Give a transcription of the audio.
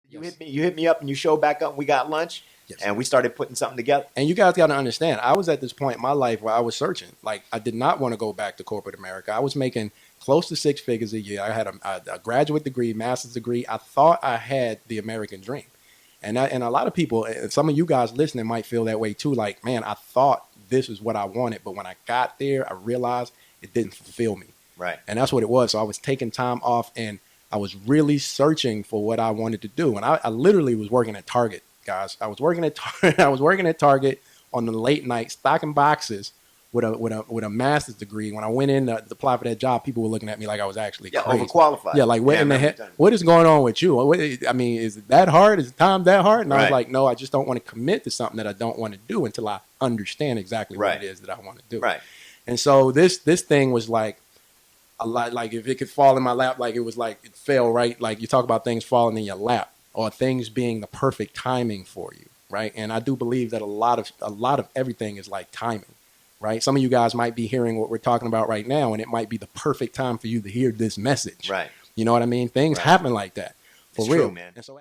Yes. You hit me up, and you showed back up. And we got lunch, Yes. and we started putting something together. And you guys got to understand, I was at this point in my life where I was searching. Like, I did not want to go back to corporate America. I was making close to 6 figures a year. I had a graduate degree, master's degree. I thought I had the American dream. And a lot of people, and some of you guys listening might feel that way too. Like, man, I thought this is what I wanted. But when I got there, I realized it didn't fulfill me. Right. And that's what it was. So I was taking time off, and I was really searching for what I wanted to do. And I literally was working at Target, guys. I was working at Target on the late night, stocking boxes with a master's degree. When I went in to apply for that job, people were looking at me like I was actually crazy. Overqualified. Yeah, like what in the heck? What is going on with you? I mean, is it that hard? Is time that hard? And I was like, no, I just don't want to commit to something that I don't want to do until I understand exactly what it is that I want to do. Right. And so this thing was like a lot, like if it could fall in my lap, like it was like it fell right. Like you talk about things falling in your lap or things being the perfect timing for you, right? And I do believe that a lot of everything is like timing, right? Some of you guys might be hearing what we're talking about right now, and it might be the perfect time for you to hear this message. Right. You know what I mean? Things happen like that for real, man. And so